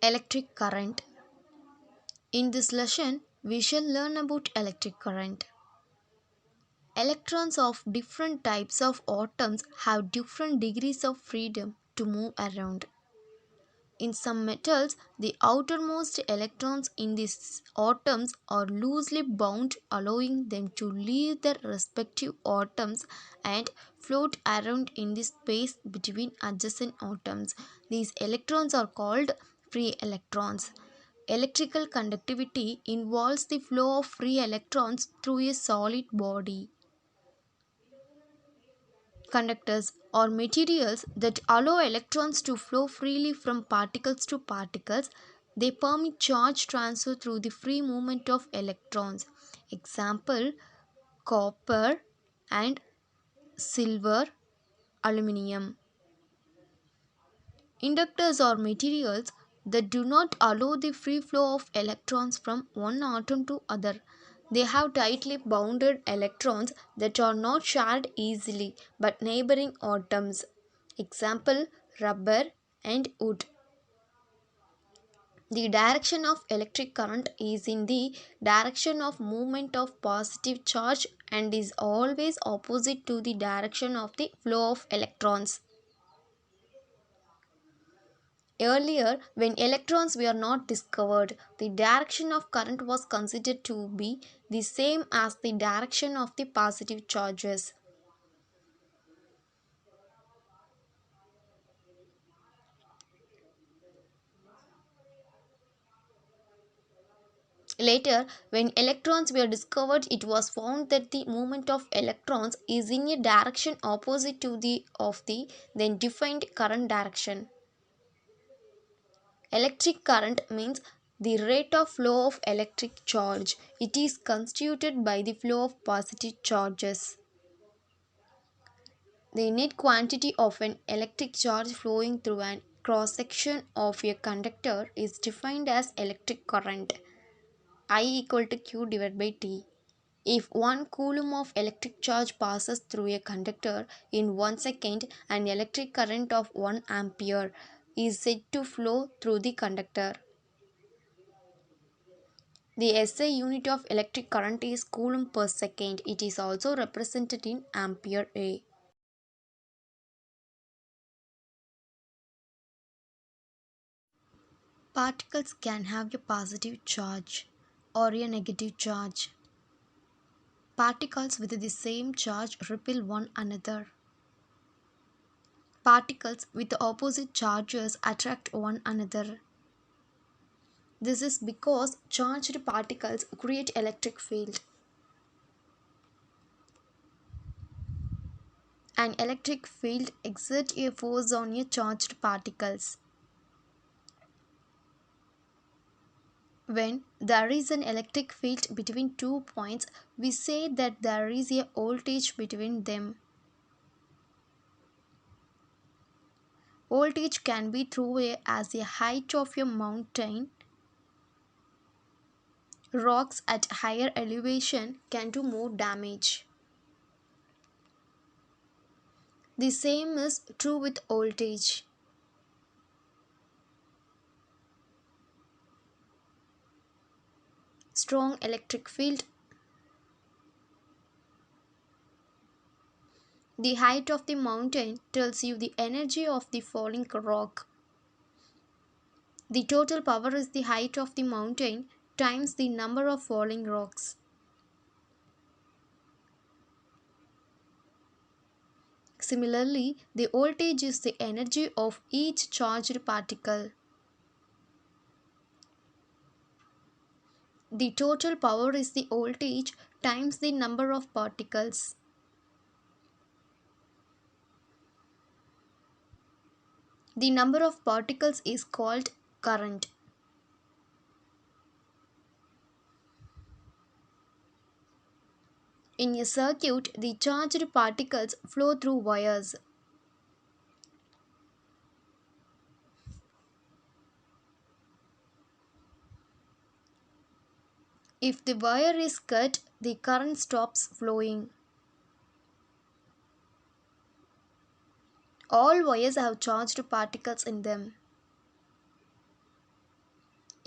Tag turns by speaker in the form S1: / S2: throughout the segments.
S1: Electric current. In this lesson, we shall learn about electric current. Electrons of different types of atoms have different degrees of freedom to move around. In some metals, the outermost electrons in these atoms are loosely bound, allowing them to leave their respective atoms and float around in the space between adjacent atoms. These electrons are called free electrons. Electrical conductivity involves the flow of free electrons through a solid body. Conductors are materials that allow electrons to flow freely from particles to particles. They permit charge transfer through the free movement of electrons. Example: copper and silver, aluminum. Inductors are materials that do not allow the free flow of electrons from one atom to other. They have tightly bounded electrons that are not shared easily by neighboring atoms. Example: rubber and wood. The direction of electric current is in the direction of movement of positive charge and is always opposite to the direction of the flow of electrons. Earlier, when electrons were not discovered, the direction of current was considered to be the same as the direction of the positive charges. Later, when electrons were discovered, it was found that the movement of electrons is in a direction opposite to the of the then defined current direction. Electric current means the rate of flow of electric charge. It is constituted by the flow of positive charges. The net quantity of an electric charge flowing through a cross section of a conductor is defined as electric current. I equal to Q divided by T. If 1 coulomb of electric charge passes through a conductor in 1 second, an electric current of 1 ampere is said to flow through the conductor. The SI unit of electric current is coulomb per second. It is also represented in ampere A. Particles can have a positive charge or a negative charge. Particles with the same charge repel one another. Particles with opposite charges attract one another. This is because charged particles create electric field. An electric field exerts a force on a charged particles. When there is an electric field between 2 points, we say that there is a voltage between them. Voltage can be through as a height of a mountain. Rocks at higher elevation can do more damage. The same is true with voltage. Strong electric field. The height of the mountain tells you the energy of the falling rock. The total power is the height of the mountain times the number of falling rocks. Similarly, the voltage is the energy of each charged particle. The total power is the voltage times the number of particles. The number of particles is called current. In a circuit, the charged particles flow through wires. If the wire is cut, the current stops flowing. All wires have charged particles in them.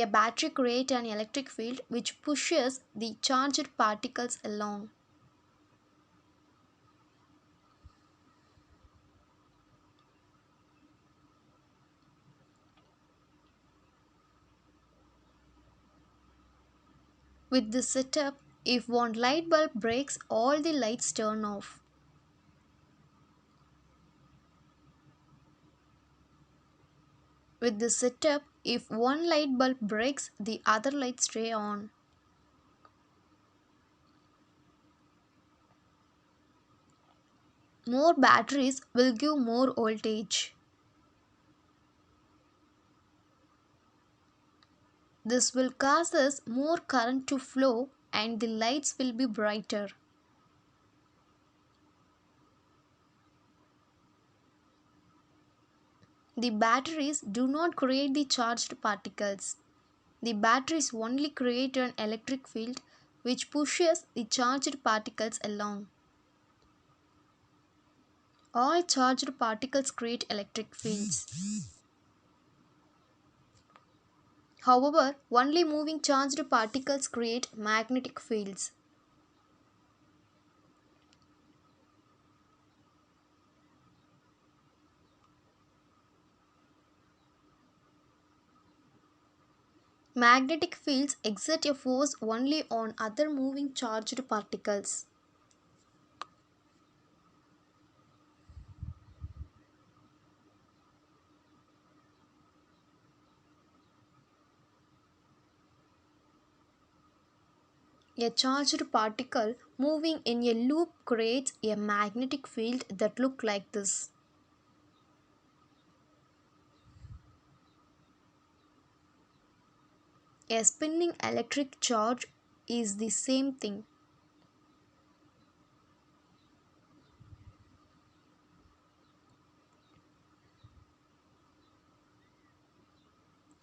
S1: A battery creates an electric field which pushes the charged particles along. With this setup, if one light bulb breaks, all the lights turn off. With this setup, if one light bulb breaks, the other lights stay on. More batteries will give more voltage. This will cause us more current to flow and the lights will be brighter. The batteries do not create the charged particles. The batteries only create an electric field which pushes the charged particles along. All charged particles create electric fields. However, only moving charged particles create magnetic fields. Magnetic fields exert a force only on other moving charged particles. A charged particle moving in a loop creates a magnetic field that looks like this. A spinning electric charge is the same thing.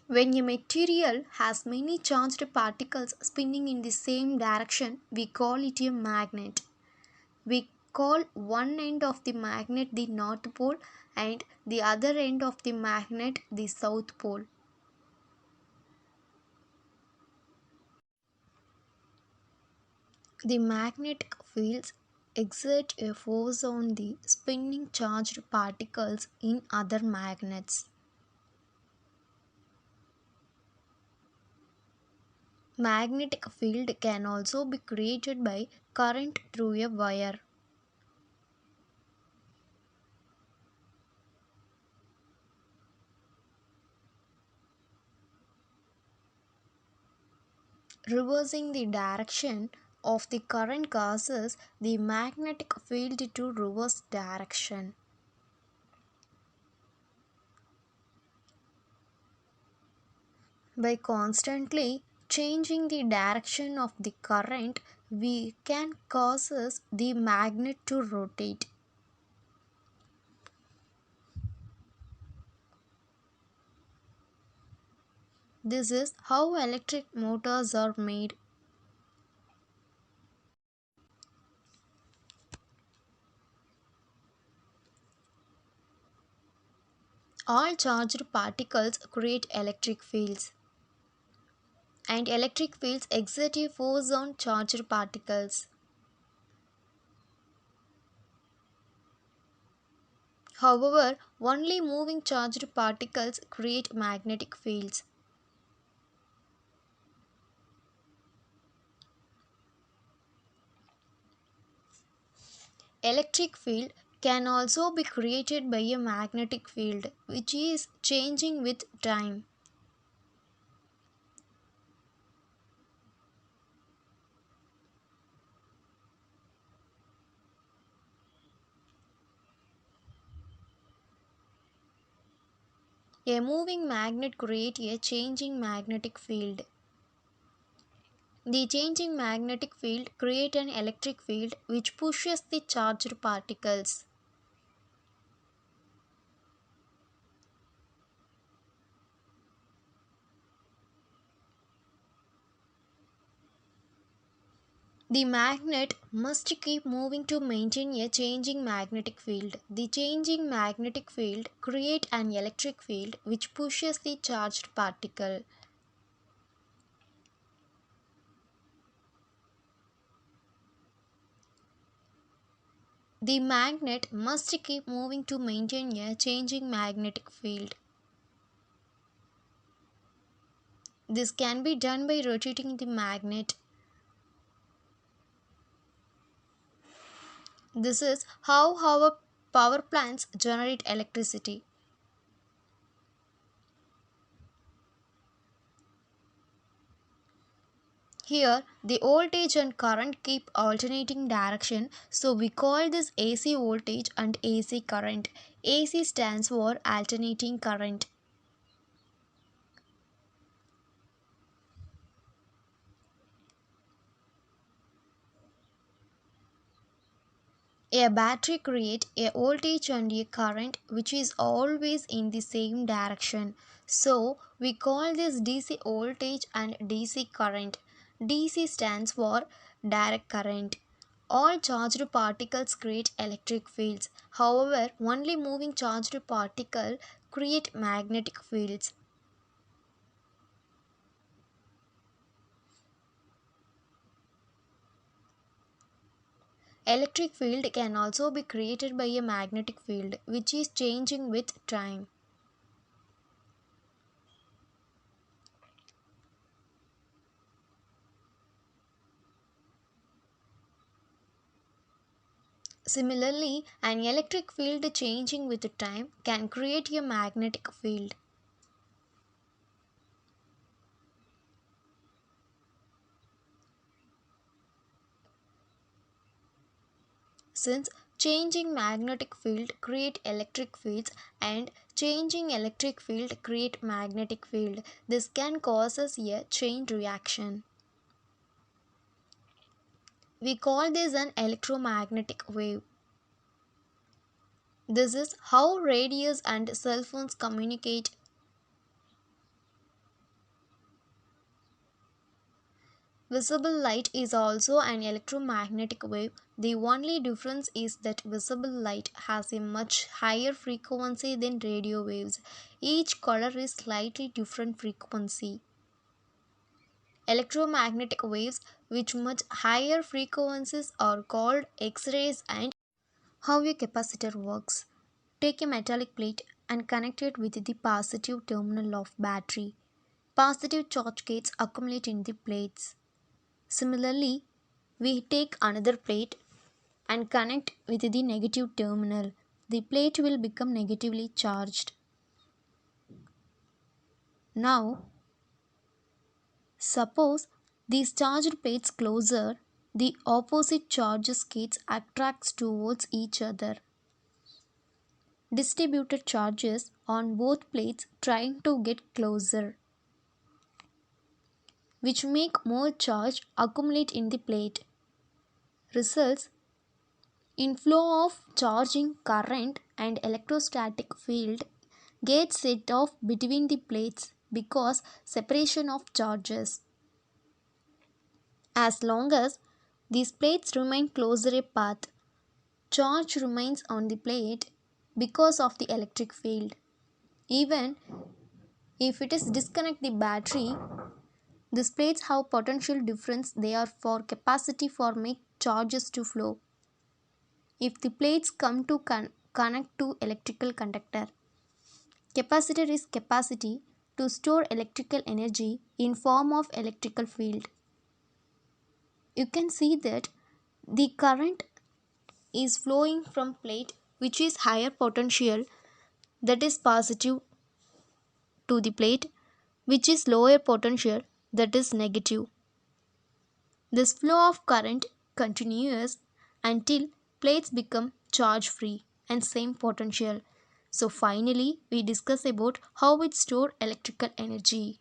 S1: When a material has many charged particles spinning in the same direction, we call it a magnet. We call one end of the magnet the North Pole and the other end of the magnet the South Pole. The magnetic fields exert a force on the spinning charged particles in other magnets. Magnetic field can also be created by current through a wire. Reversing the direction of the current causes the magnetic field to reverse direction. By constantly changing the direction of the current, we can cause the magnet to rotate. This is how electric motors are made. All charged particles create electric fields, and electric fields exert a force on charged particles. However, only moving charged particles create magnetic fields. Electric field can also be created by a magnetic field which is changing with time. A moving magnet creates a changing magnetic field. The changing magnetic field creates an electric field which pushes the charged particles. The magnet must keep moving to maintain a changing magnetic field. The changing magnetic field creates an electric field which pushes the charged particle. The magnet must keep moving to maintain a changing magnetic field. This can be done by rotating the magnet. This is how our power plants generate electricity. Here, the voltage and current keep alternating direction, so we call this AC voltage and AC current. AC stands for alternating current. A battery creates a voltage and a current which is always in the same direction. So, we call this DC voltage and DC current. DC stands for direct current. All charged particles create electric fields. However, only moving charged particles create magnetic fields. Electric field can also be created by a magnetic field which is changing with time. Similarly, an electric field changing with time can create a magnetic field. Since changing magnetic field create electric fields and changing electric field create magnetic field, this can cause us a chain reaction. We call this an electromagnetic wave. This is how radios and cell phones communicate. Visible light is also an electromagnetic wave. The only difference is that visible light has a much higher frequency than radio waves. Each color is slightly different frequency. Electromagnetic waves with much higher frequencies are called X-rays. And how a capacitor works. Take a metallic plate and connect it with the positive terminal of battery. Positive charge gets accumulate in the plates. Similarly, we take another plate and connect with the negative terminal. The plate will become negatively charged. Now, suppose these charged plates closer, the opposite charges gets attracts towards each other. Distributed charges on both plates trying to get closer, which make more charge accumulate in the plate. Results in flow of charging current and electrostatic field gets set off between the plates because separation of charges. As long as these plates remain closer apart, charge remains on the plate because of the electric field. Even if it is disconnect the battery, these plates have potential difference they are for capacity for make charges to flow. If the plates come to connect to electrical conductor, capacitor is capacity to store electrical energy in form of electrical field. You can see that the current is flowing from plate which is higher potential, that is positive, to the plate which is lower potential, that is negative. This flow of current continues until plates become charge free and same potential. So finally we discuss about how it store electrical energy.